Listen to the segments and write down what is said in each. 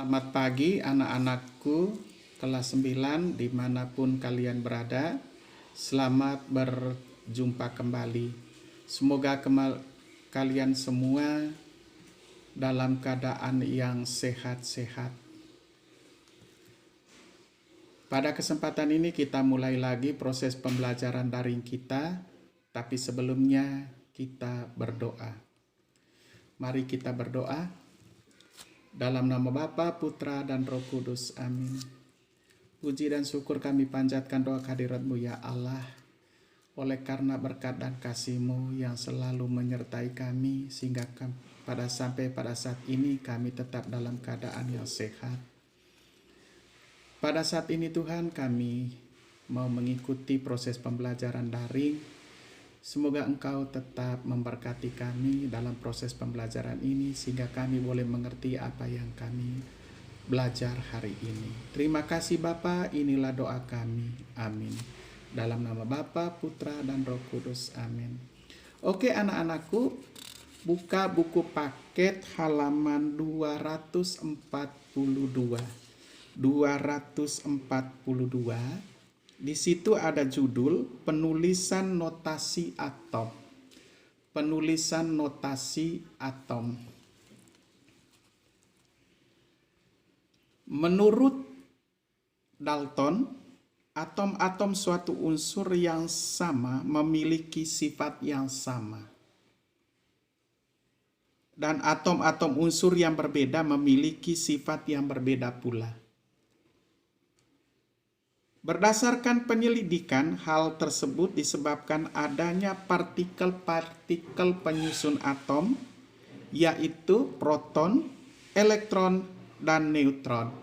Selamat pagi anak-anakku kelas 9 dimanapun kalian berada. Selamat berjumpa kembali. Semoga kalian semua dalam keadaan yang sehat-sehat. Pada kesempatan ini kita mulai lagi proses pembelajaran daring kita, tapi sebelumnya kita berdoa. Mari kita berdoa. Dalam nama Bapa, Putra, dan Roh Kudus. Amin. Puji dan syukur kami panjatkan doa kehadirat-Mu ya Allah. Oleh karena berkat dan kasih-Mu yang selalu menyertai kami, sehingga pada saat ini kami tetap dalam keadaan yang sehat. Pada saat ini Tuhan, kami mau mengikuti proses pembelajaran daring. Semoga Engkau tetap memberkati kami dalam proses pembelajaran ini sehingga kami boleh mengerti apa yang kami belajar hari ini. Terima kasih Bapa, inilah doa kami. Amin. Dalam nama Bapa, Putra, dan Roh Kudus. Amin. Oke anak-anakku, buka buku paket halaman 242. 242. Di situ ada judul penulisan notasi atom. Penulisan notasi atom. Menurut Dalton, atom-atom suatu unsur yang sama memiliki sifat yang sama. Dan atom-atom unsur yang berbeda memiliki sifat yang berbeda pula. Berdasarkan penyelidikan, hal tersebut disebabkan adanya partikel-partikel penyusun atom, yaitu proton, elektron, dan neutron.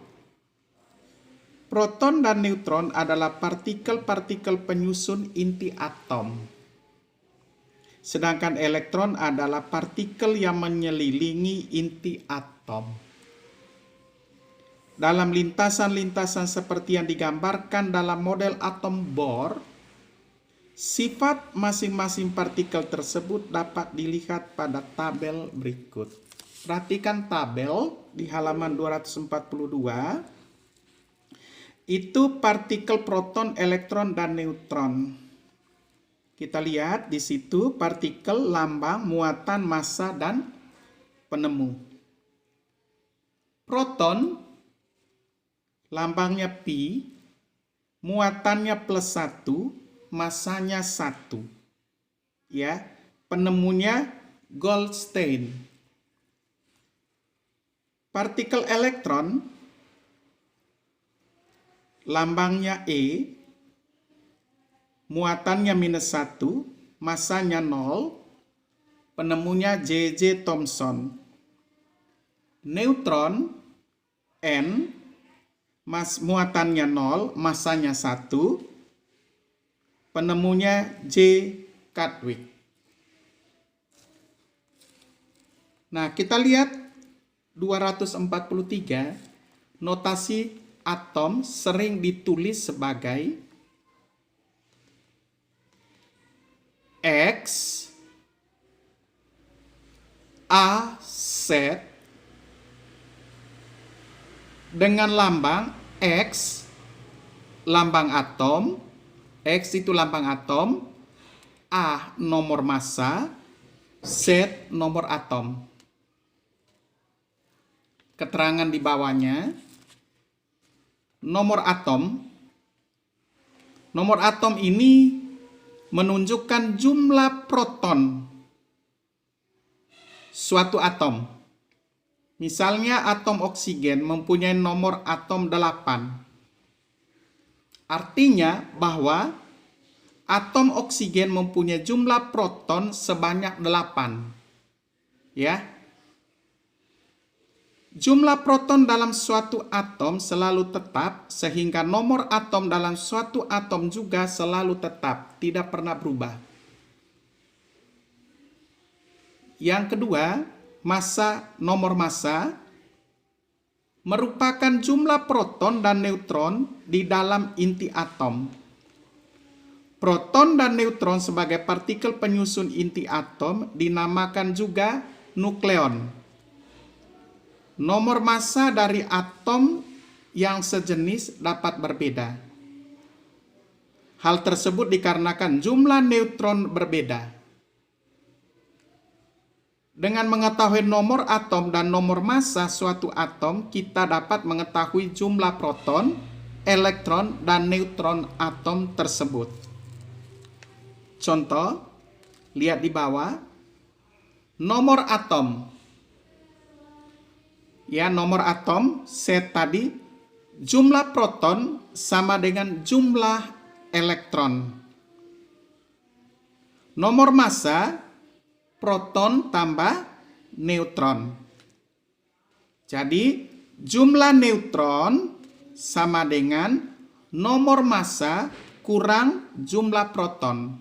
Proton dan neutron adalah partikel-partikel penyusun inti atom. Sedangkan elektron adalah partikel yang menyelilingi inti atom. Dalam lintasan-lintasan seperti yang digambarkan dalam model atom Bohr, sifat masing-masing partikel tersebut dapat dilihat pada tabel berikut. Perhatikan tabel di halaman 242. Itu partikel proton, elektron, dan neutron. Kita lihat di situ partikel, lambang, muatan, massa, dan penemu. Proton lambangnya pi, muatannya +1, massanya 1. Ya, penemunya Goldstein. Partikel elektron lambangnya E, muatannya -1, massanya 0, penemunya J.J. Thomson. Neutron N, muatannya 0, massanya 1, penemunya J. Chadwick. Nah, kita lihat 243, notasi atom sering ditulis sebagai X, A, Z, dengan lambang X, lambang atom, X itu lambang atom, A nomor massa, Z nomor atom. Keterangan di bawahnya, nomor atom ini menunjukkan jumlah proton suatu atom. Misalnya atom oksigen mempunyai nomor atom 8. Artinya bahwa atom oksigen mempunyai jumlah proton sebanyak 8. Ya. Jumlah proton dalam suatu atom selalu tetap, sehingga nomor atom dalam suatu atom juga selalu tetap, tidak pernah berubah. Yang kedua, nomor massa merupakan jumlah proton dan neutron di dalam inti atom. Proton dan neutron sebagai partikel penyusun inti atom dinamakan juga nukleon. nomor massa dari atom yang sejenis dapat berbeda. Hal tersebut dikarenakan jumlah neutron berbeda. Dengan mengetahui nomor atom dan nomor massa suatu atom, kita dapat mengetahui jumlah proton, elektron, dan neutron atom tersebut. Contoh, lihat di bawah. Nomor atom. Ya, nomor atom, set tadi, jumlah proton sama dengan jumlah elektron. Nomor massa, proton tambah neutron. Jadi, jumlah neutron sama dengan nomor massa kurang jumlah proton.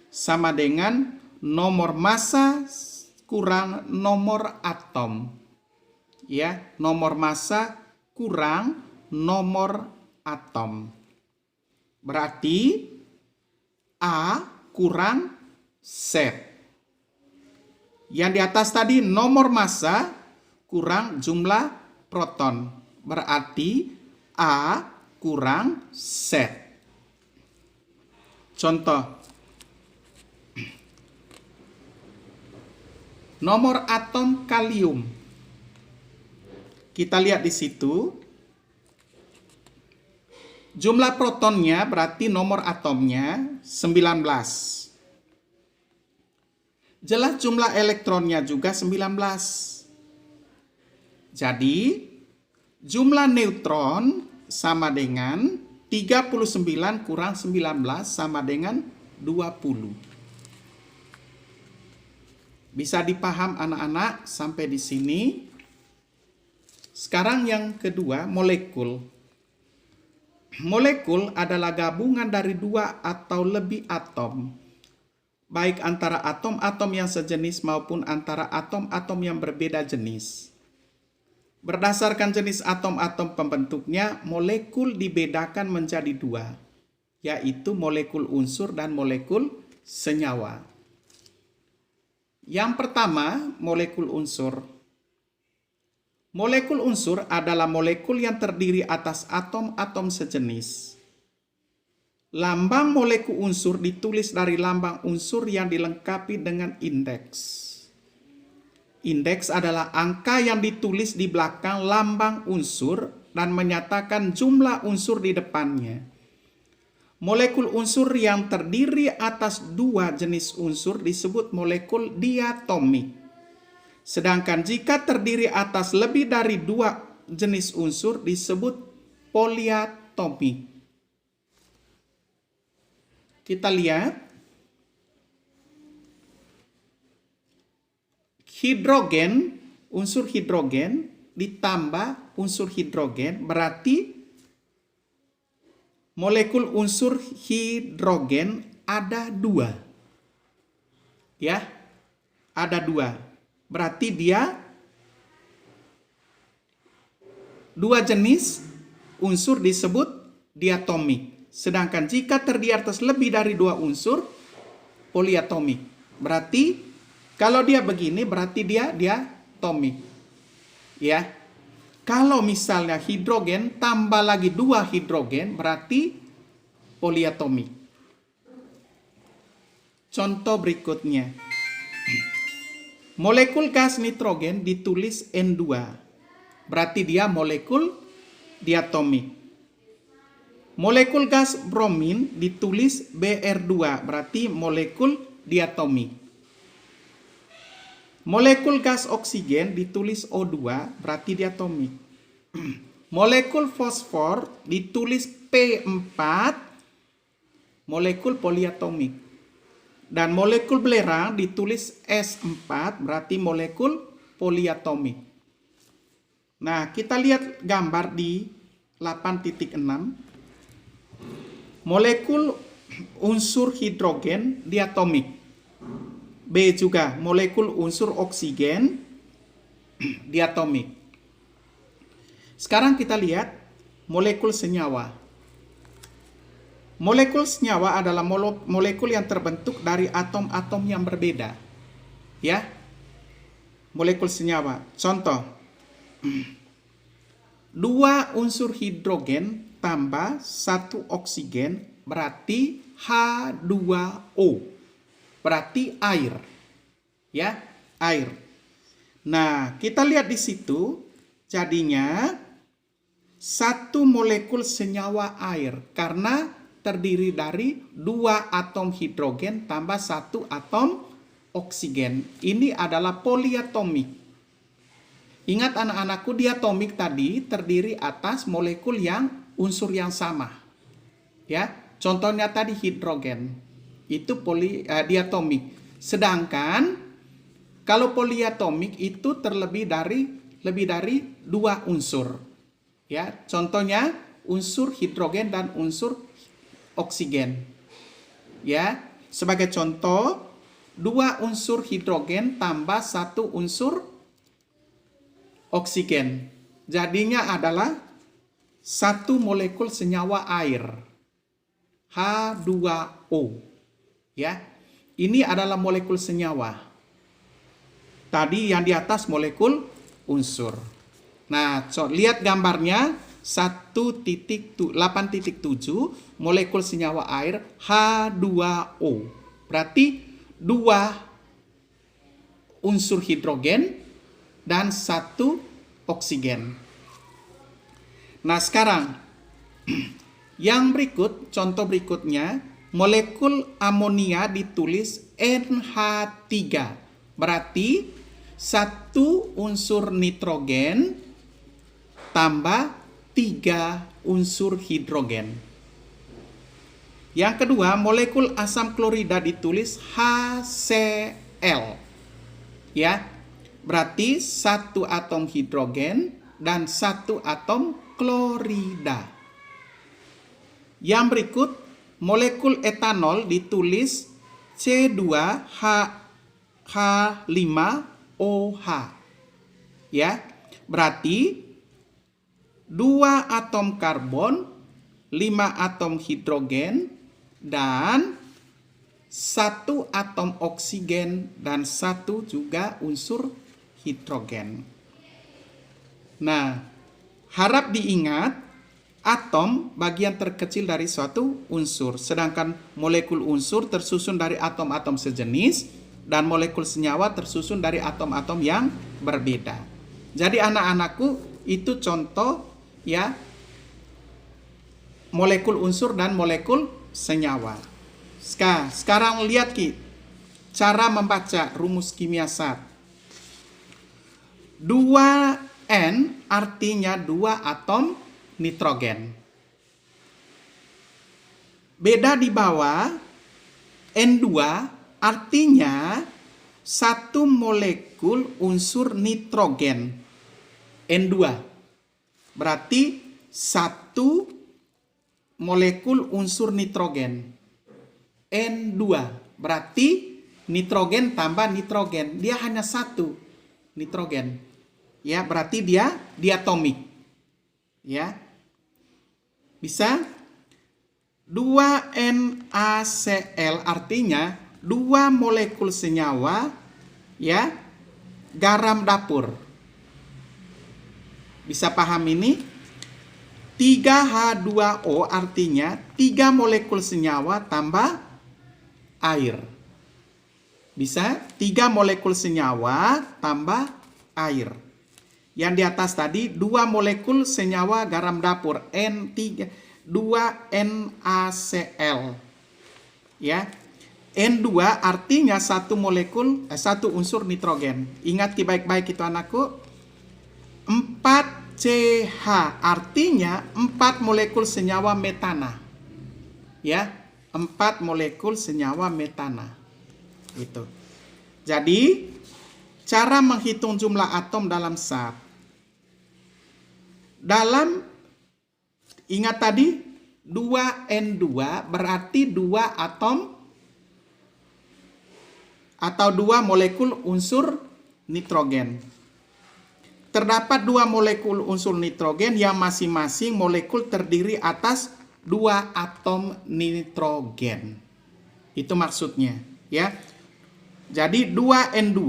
Sama dengan nomor massa kurang nomor atom. Ya, nomor massa kurang nomor atom. Berarti A kurang Z. Yang di atas tadi nomor massa kurang jumlah proton. Berarti A kurang Z. Contoh. Nomor atom kalium. Kita lihat di situ. Jumlah protonnya berarti nomor atomnya 19. Jelas jumlah elektronnya juga 19. Jadi, jumlah neutron sama dengan 39 kurang 19 sama dengan 20. Bisa dipaham anak-anak sampai di sini? Sekarang yang kedua, molekul. Molekul adalah gabungan dari dua atau lebih atom, baik antara atom-atom yang sejenis maupun antara atom-atom yang berbeda jenis. Berdasarkan jenis atom-atom pembentuknya, molekul dibedakan menjadi dua, yaitu molekul unsur dan molekul senyawa. Yang pertama, molekul unsur. Molekul unsur adalah molekul yang terdiri atas atom-atom sejenis. Lambang molekul unsur ditulis dari lambang unsur yang dilengkapi dengan indeks. Indeks adalah angka yang ditulis di belakang lambang unsur dan menyatakan jumlah unsur di depannya. Molekul unsur yang terdiri atas dua jenis unsur disebut molekul diatomik. Sedangkan jika terdiri atas lebih dari dua jenis unsur disebut poliatomik. Kita lihat. Hidrogen, unsur hidrogen ditambah unsur hidrogen berarti molekul unsur hidrogen ada dua. Ya, ada dua. Berarti dia dua jenis unsur disebut diatomik. Sedangkan jika terdiri atas lebih dari dua unsur, poliatomik. Berarti kalau dia begini berarti dia diatomik. Ya. Kalau misalnya hidrogen tambah lagi dua hidrogen berarti poliatomik. Contoh berikutnya. Molekul gas nitrogen ditulis N2. Berarti dia molekul diatomik. Molekul gas bromin ditulis Br2. Berarti molekul diatomik. Molekul gas oksigen ditulis O2. Berarti diatomik. Molekul fosfor ditulis P4. Molekul poliatomik. Dan molekul belerang ditulis S4, berarti molekul poliatomik. Nah, kita lihat gambar di 8.6. Molekul unsur hidrogen diatomik. B juga, molekul unsur oksigen diatomik. Sekarang kita lihat molekul senyawa. Molekul senyawa adalah molekul yang terbentuk dari atom-atom yang berbeda. Ya. molekul senyawa. Contoh, 2 unsur hidrogen tambah 1 oksigen berarti H2O. Berarti air. Ya, air. Nah, kita lihat di situ jadinya 1 molekul senyawa air karena terdiri dari 2 atom hidrogen tambah 1 atom oksigen. Ini adalah poliatomik. Ingat anak-anakku, diatomik tadi terdiri atas molekul yang unsur yang sama. Ya, contohnya tadi hidrogen. Itu diatomik. Sedangkan kalau poliatomik itu lebih dari 2 unsur. Ya, contohnya unsur hidrogen dan unsur oksigen. Ya, sebagai contoh 2 unsur hidrogen tambah 1 unsur oksigen. Jadinya adalah 1 molekul senyawa air. H2O. Ya. Ini adalah molekul senyawa. Tadi yang di atas molekul unsur. Nah, lihat gambarnya 8.7 molekul senyawa air H2O. Berarti 2 unsur hidrogen dan 1 oksigen. Nah, sekarang yang berikut, contoh berikutnya, molekul amonia ditulis NH3. Berarti 1 unsur nitrogen tambah 3 unsur hidrogen. Yang kedua, molekul asam klorida ditulis HCl. Ya, berarti 1 atom hidrogen dan 1 atom klorida. Yang berikut, molekul etanol ditulis C2H5OH. Ya, berarti 2 atom karbon, 5 atom hidrogen, dan 1 atom oksigen dan 1 juga unsur hidrogen. Nah, harap diingat atom bagian terkecil dari suatu unsur, sedangkan molekul unsur tersusun dari atom-atom sejenis dan molekul senyawa tersusun dari atom-atom yang berbeda. Jadi anak-anakku, itu contoh ya molekul unsur dan molekul senyawa. Sekarang lihat cara membaca rumus kimia zat. 2N artinya 2 atom nitrogen. Beda di bawah, N2 artinya 1 molekul unsur nitrogen. N2 berarti 1 molekul unsur nitrogen. N2 berarti nitrogen tambah nitrogen. Dia hanya 1 nitrogen. Ya, berarti dia diatomik. Ya. Bisa? 2NaCl artinya 2 molekul senyawa ya garam dapur. Bisa paham ini? 3H2O artinya 3 molekul senyawa tambah air. Bisa? 3 molekul senyawa tambah air. Yang di atas tadi 2 molekul senyawa garam dapur N3 2NaCl. Ya. N2 artinya 1 unsur nitrogen. Ingat baik-baik itu anakku. 4CH artinya 4 molekul senyawa metana. Ya, 4 molekul senyawa metana. Itu. Jadi, cara menghitung jumlah atom dalam zat. Ingat tadi 2N2 berarti 2 atom atau 2 molekul unsur nitrogen. Terdapat 2 molekul unsur nitrogen yang masing-masing molekul terdiri atas 2 atom nitrogen. Itu maksudnya, ya. Jadi 2N2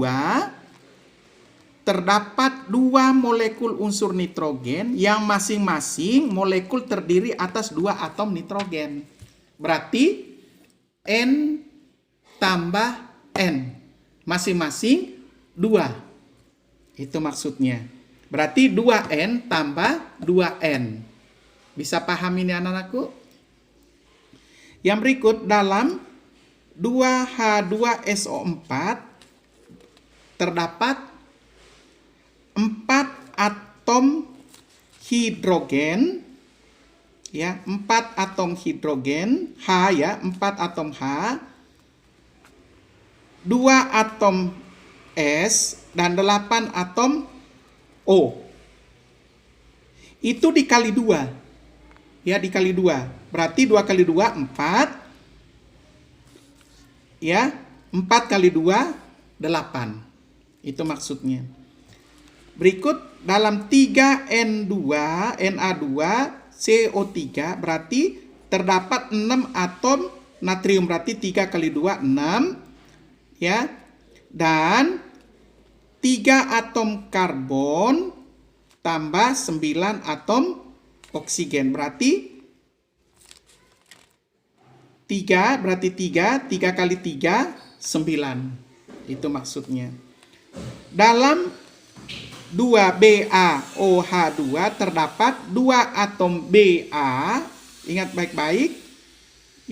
terdapat 2 molekul unsur nitrogen yang masing-masing molekul terdiri atas 2 atom nitrogen. Berarti N tambah N. Masing-masing 2. Itu maksudnya. Berarti 2N tambah 2N. Bisa paham ini anak-anakku? Yang berikut, dalam 2H2SO4 terdapat 4 atom hidrogen, ya, 4 atom hidrogen, H ya, 4 atom H, 2 atom S, dan 8 atom O. Itu dikali 2. Ya, dikali 2. Berarti 2 kali 2, 4. Ya, 4 kali 2, 8. Itu maksudnya. Berikut, dalam 3N2, Na2, CO3, berarti terdapat 6 atom natrium. Berarti 3 kali 2, 6. Ya, dan 3 atom karbon tambah 9 atom oksigen. Berarti 3, berarti 3 kali 3, 9. Itu maksudnya. Dalam 2BaOH2 terdapat 2 atom Ba, ingat baik-baik,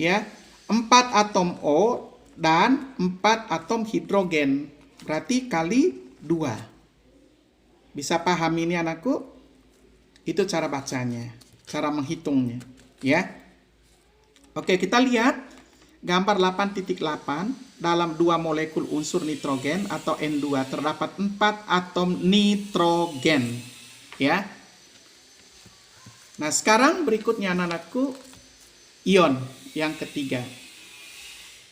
ya, 4 atom O, dan 4 atom hidrogen. Berarti kali 2. Bisa paham ini anakku? Itu cara bacanya, cara menghitungnya, ya. Oke, kita lihat gambar 8.8. Dalam 2 molekul unsur nitrogen atau N2 terdapat 4 atom nitrogen, ya. Nah, sekarang berikutnya anak-anakku, ion yang ketiga.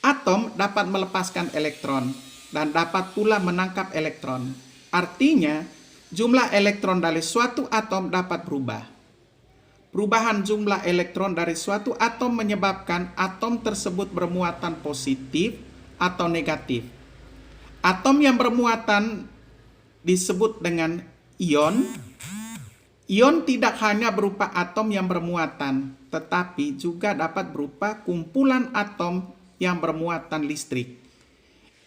Atom dapat melepaskan elektron dan dapat pula menangkap elektron. Artinya, jumlah elektron dari suatu atom dapat berubah. Perubahan jumlah elektron dari suatu atom menyebabkan atom tersebut bermuatan positif atau negatif. Atom yang bermuatan disebut dengan ion. Ion tidak hanya berupa atom yang bermuatan, tetapi juga dapat berupa kumpulan atom yang bermuatan listrik.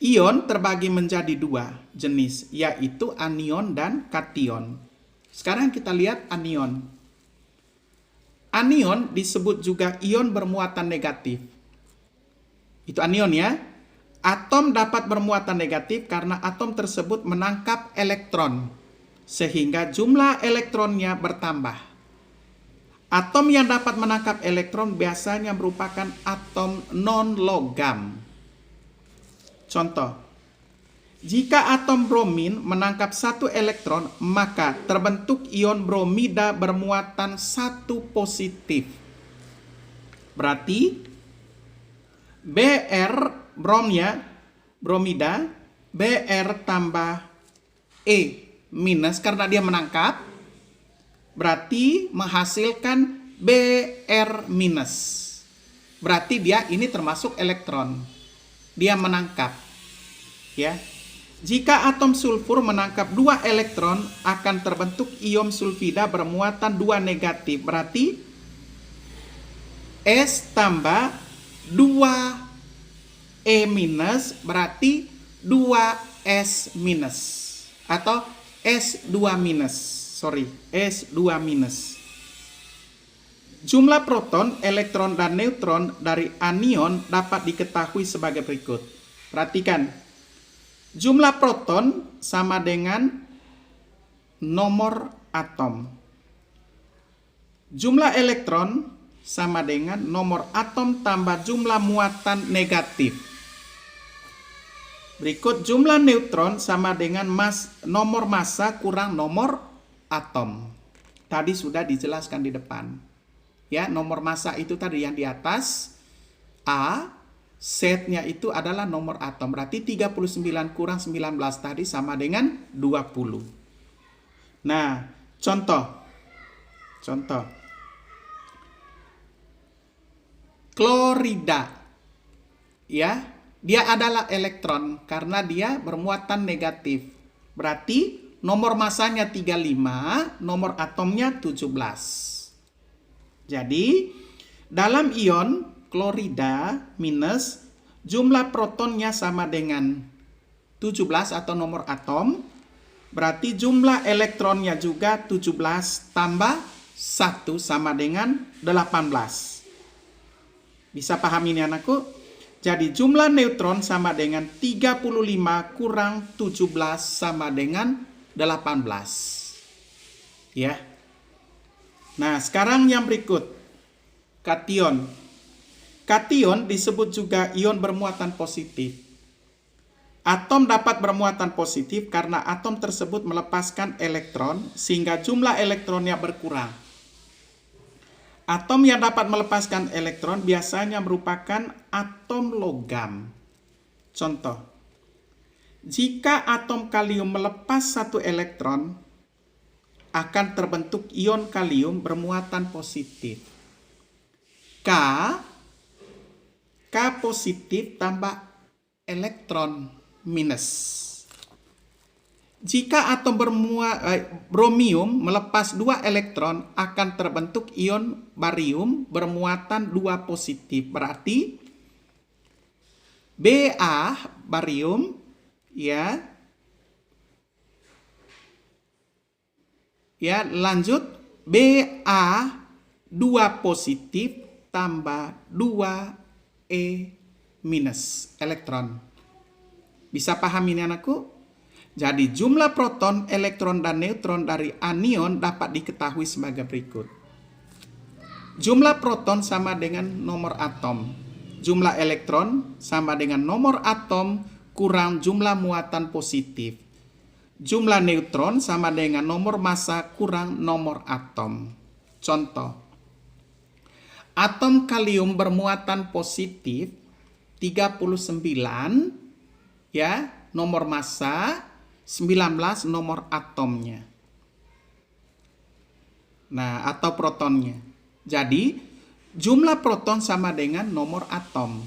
Ion terbagi menjadi 2 jenis, yaitu anion dan kation. Sekarang kita lihat anion. Anion disebut juga ion bermuatan negatif. Itu anion ya. Atom dapat bermuatan negatif karena atom tersebut menangkap elektron, sehingga jumlah elektronnya bertambah. Atom yang dapat menangkap elektron biasanya merupakan atom non-logam. Contoh, jika atom bromin menangkap 1 elektron, maka terbentuk ion bromida bermuatan 1 positif. Berarti Br bromnya, bromida, Br tambah E minus karena dia menangkap, berarti menghasilkan Br minus. Berarti dia ini termasuk elektron. Dia menangkap. Ya. Jika atom sulfur menangkap 2 elektron, akan terbentuk ion sulfida bermuatan 2 negatif. Berarti S tambah 2 E minus, berarti 2S minus. Atau S2 minus. S2 minus. Jumlah proton, elektron, dan neutron dari anion dapat diketahui sebagai berikut. Perhatikan. Jumlah proton sama dengan nomor atom. Jumlah elektron sama dengan nomor atom tambah jumlah muatan negatif. Berikut jumlah neutron sama dengan nomor massa kurang nomor atom. Tadi sudah dijelaskan di depan. Ya, nomor massa itu tadi yang di atas. A, setnya itu adalah nomor atom. Berarti 39 kurang 19 tadi sama dengan 20. Nah, contoh. Klorida. Ya, dia adalah elektron karena dia bermuatan negatif. Berarti nomor masanya 35, nomor atomnya 17. Jadi, dalam ion klorida minus, jumlah protonnya sama dengan 17 atau nomor atom, berarti jumlah elektronnya juga 17 tambah 1 sama dengan 18. Bisa paham ini anakku? Jadi jumlah neutron sama dengan 35 kurang 17 sama dengan 18. Ya. Nah, sekarang yang berikut. Kation. Kation disebut juga ion bermuatan positif. Atom dapat bermuatan positif karena atom tersebut melepaskan elektron sehingga jumlah elektronnya berkurang. Atom yang dapat melepaskan elektron biasanya merupakan atom logam. Contoh, jika atom kalium melepas satu elektron, akan terbentuk ion kalium bermuatan positif. K positif tambah elektron minus. Jika atom bromium melepas 2 elektron, akan terbentuk ion barium bermuatan 2 positif. Berarti Ba barium ya. Ya, lanjut Ba 2 positif tambah 2 E minus elektron. Bisa paham ini anakku? Jadi jumlah proton, elektron, dan neutron dari anion dapat diketahui sebagai berikut. Jumlah proton sama dengan nomor atom. Jumlah elektron sama dengan nomor atom kurang jumlah muatan positif. Jumlah neutron sama dengan nomor massa kurang nomor atom. Contoh, atom kalium bermuatan positif 39, ya, nomor massa 19 nomor atomnya. Nah, atau protonnya. Jadi, jumlah proton sama dengan nomor atom.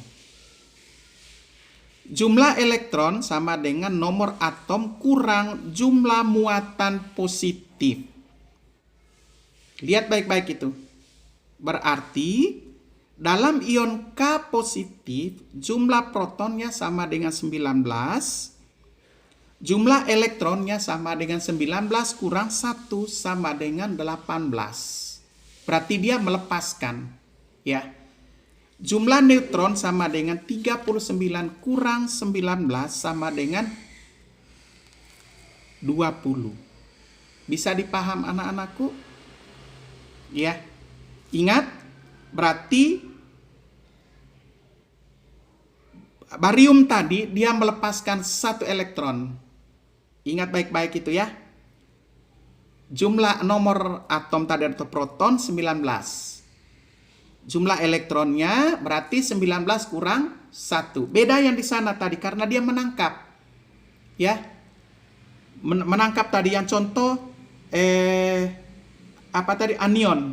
Jumlah elektron sama dengan nomor atom kurang jumlah muatan positif. Lihat baik-baik itu. Berarti dalam ion K positif, jumlah protonnya sama dengan 19, jumlah elektronnya sama dengan 19 kurang 1 sama dengan 18. Berarti dia melepaskan. Ya. Jumlah neutron sama dengan 39 kurang 19 sama dengan 20. Bisa dipaham anak-anakku? Ya. Ingat, berarti barium tadi dia melepaskan 1 elektron. Ingat baik-baik itu ya. Jumlah nomor atom tadi atau proton 19. Jumlah elektronnya berarti 19 kurang 1. Beda yang di sana tadi karena dia menangkap. Ya. Menangkap tadi yang contoh apa tadi, anion.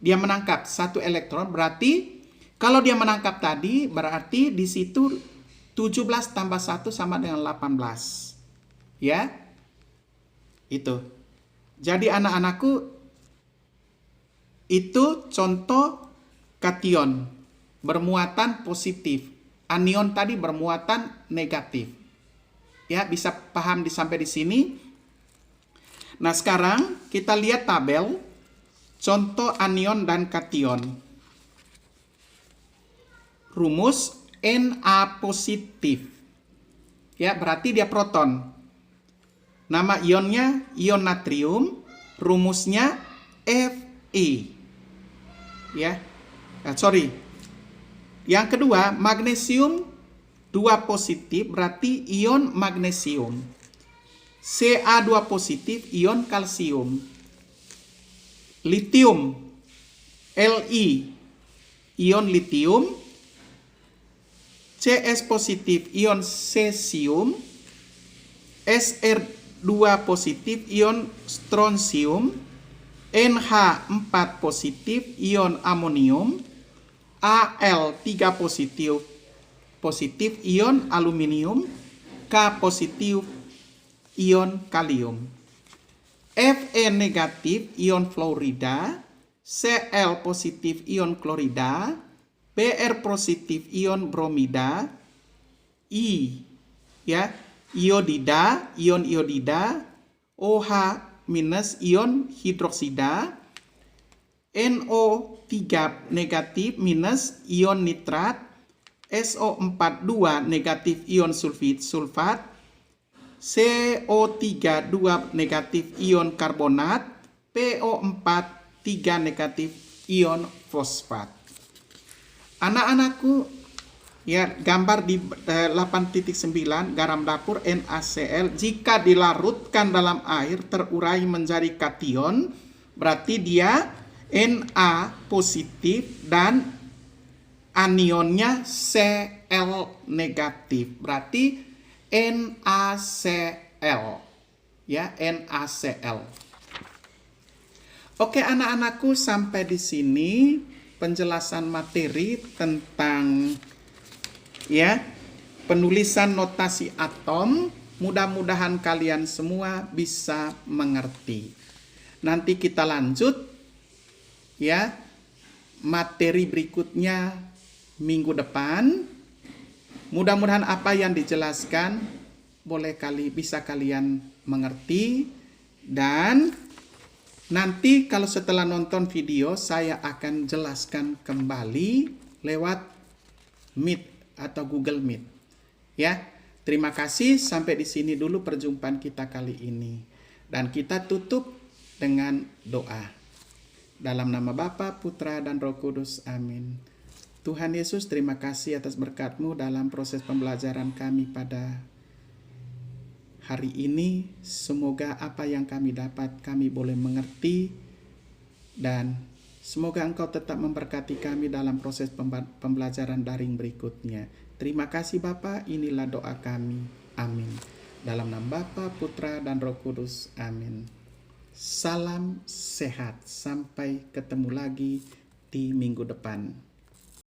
Dia menangkap 1 elektron, berarti kalau dia menangkap tadi berarti di situ 17 tambah 1 sama dengan 18. Ya. Itu. Jadi anak-anakku, itu contoh kation bermuatan positif. Anion tadi bermuatan negatif. Ya, bisa paham sampai di sini? Nah, sekarang kita lihat tabel contoh anion dan kation. Rumus Na positif. Ya, berarti dia proton. Nama ionnya ion natrium, rumusnya Fe. Ya. Yang kedua, magnesium 2 positif berarti ion magnesium. Ca2 positif ion kalsium. Litium, Li, ion litium. Cs positif ion cesium. Sr2 positif ion strontium. NH4 positif ion amonium. Al3 positif ion aluminium. K positif ion kalium. Fe negatif ion fluorida, Cl positif ion klorida, Br positif ion bromida, I ya, iodida, ion iodida, OH minus ion hidroksida, NO3 negatif minus ion nitrat, SO4 2 negatif ion sulfat, CO3 2 negatif ion karbonat, PO4 3 negatif ion fosfat. Anak-anakku, ya, gambar di 8.9 garam dapur NaCl jika dilarutkan dalam air terurai menjadi kation, berarti dia Na positif dan anionnya Cl negatif. Berarti NaCl. Ya, NaCl. Oke anak-anakku, sampai di sini penjelasan materi tentang ya penulisan notasi atom. Mudah-mudahan kalian semua bisa mengerti. Nanti kita lanjut ya materi berikutnya minggu depan. Mudah-mudahan apa yang dijelaskan bisa kalian mengerti, dan nanti kalau setelah nonton video saya akan jelaskan kembali lewat Meet atau Google Meet. Ya, terima kasih, sampai di sini dulu perjumpaan kita kali ini. Dan kita tutup dengan doa. Dalam nama Bapa, Putra, dan Roh Kudus. Amin. Tuhan Yesus, terima kasih atas berkat-Mu dalam proses pembelajaran kami pada hari ini. Semoga apa yang kami dapat, kami boleh mengerti. Dan semoga Engkau tetap memberkati kami dalam proses pembelajaran daring berikutnya. Terima kasih Bapa, inilah doa kami. Amin. Dalam nama Bapa, Putra, dan Roh Kudus. Amin. Salam sehat, sampai ketemu lagi di minggu depan.